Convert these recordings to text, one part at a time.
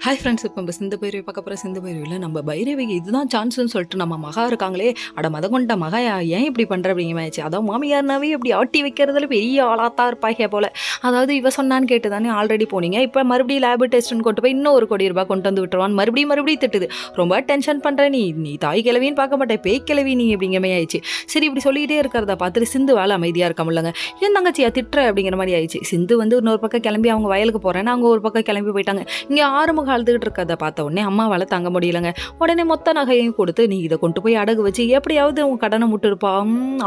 Hi friends, இப்போ நம்ம சிந்து பைரவி பார்க்க போகிற சிந்து பைரவியில் நம்ம பைரவிக்கு இதுதான் சான்ஸ்னு சொல்லிட்டு நம்ம மகா இருக்காங்களே, அட மத கொண்ட மகா ஏன் இப்படி பண்ணுற அப்படிங்கமாச்சு. அதான் மாமியார்னாவே இப்படி ஆட்டி வைக்கிறதுல பெரிய ஆளாத்தான் இருப்பாங்க போல். அதாவது இவ சொன்னான்னு கேட்டு தானே ஆல்ரெடி போனீங்க, இப்போ மறுபடியும் லேபு டெஸ்ட்டுன்னு கொண்டு போய் இன்னும் ₹1,00,00,000 கொண்டு வந்து விட்டுருவான். மறுபடியும் திட்டுது. ரொம்ப டென்ஷன் பண்ணுற நீ நீ தாய் கிழவின்னு பார்க்க மாட்டேன், பேய் கிழவி நீ அப்படிங்கிற மாதிரி ஆயிடுச்சு. சரி, இப்படி சொல்லிக்கிட்டே இருக்கிறத பார்த்துட்டு சிந்து வேலை அமைதியாக இருக்க முடியலங்க. என் தங்கச்சியா திட்டுற அப்படிங்கிற மாதிரி ஆயிடுச்சு. சிந்து வந்து இன்னொரு பக்கம் கிளம்பி அவங்க வயலுக்கு போகிறேன்னு அவங்க ஒரு பக்கம் கிளம்பி போயிட்டாங்க. இங்கே ஆறுமுக அழுதுகிட்டு இருக்கிறத பார்த்த உடனே அம்மாவால் தாங்க முடியலங்க. உடனே மொத்த நகையையும் கொடுத்து நீ இதை கொண்டு போய் அடகு வச்சு எப்படியாவது உன் கடனை முட்டுருப்பா.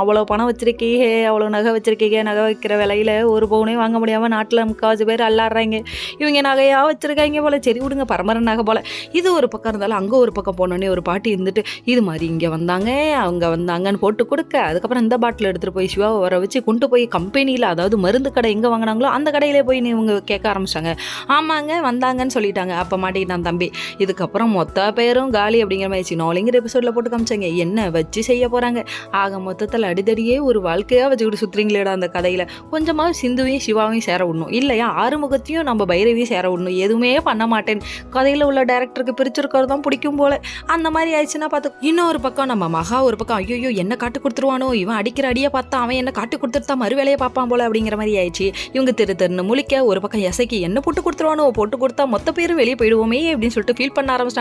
அவ்வளோ பணம் வச்சிருக்கீங்க, அவ்வளோ நகை வச்சிருக்கீங்க, நகை வைக்கிற விலையில ஒரு பவுனே வாங்க முடியாமல் நாட்டில் 3/4 பேர் அல்லாடுறாங்க. இவங்க நகையாக வச்சிருக்காங்க போல. சரி விடுங்க, பரம்பரை நகை போல. இது ஒரு பக்கம் இருந்தாலும் அங்கே ஒரு பக்கம் போனோடனே ஒரு பாட்டி இருந்துட்டு இது மாதிரி இங்கே வந்தாங்க அவங்க வந்தாங்கன்னு போட்டு கொடுக்க, அதுக்கப்புறம் இந்த பாட்டில் எடுத்துகிட்டு போய் சிவாவை வர வச்சு கொண்டு போய் கம்பெனியில், அதாவது மருந்து கடை எங்கே வாங்கினாங்களோ அந்த கடையிலே போய் இவங்க கேட்க ஆரம்பிச்சிட்டாங்க. ஆமாங்க வந்தாங்கன்னு சொல்லிட்டாங்க. அப்போ மாட்டிக்கிட்டான் தம்பி. இதுக்கப்புறம் மொத்த பேரும் காலி அப்படிங்கிற மாதிரி நாளைங்கிற எபிசோடில் போட்டு காமிச்சாங்க. என்ன வச்சு செய்ய போகிறாங்க. ஆக மொத்தத்தில் அடிதடியே ஒரு வாழ்க்கையாக வச்சுக்கிட்டு சுற்றுறீங்களேடா அந்த கதையில். கொஞ்சமாக சிந்துவையும் சிவாவையும் சேர விடணும், இல்லையா ஆறுமுகத்தையும் நம்ம பைரவியும் சேர விடணும். எதுவுமே பண்ண மாட்டேன். கதையில் உள்ள டைரக்டருக்கு பிரிச்சிருக்கிறது தான் பிடிக்கும் போல. அந்த மாதிரி ஆயிடுச்சுன்னா பார்த்து இன்னொரு பக்கம் நம்ம மகா ஒரு பக்கம் ஐயோ என்ன காட்டு கொடுத்துருவானோ, இவன் அடிக்கிற அடியை பார்த்தா அவன் என்ன காட்டு கொடுத்துட்டு தான் மறு வேலையை பார்ப்பான் போல அப்படிங்கிற மாதிரி ஆயிடுச்சு. இவங்க தெருன்னு முழிக்க ஒரு பக்கம் எசைக்கு என்ன போட்டு கொடுத்துருவானோ, போட்டு கொடுத்தா மொத்த பேரும் வெளியே போயிடுவோமே அப்படின்னு சொல்லிட்டு ஃபீல் பண்ண ஆரம்பிச்சிட்டாங்க.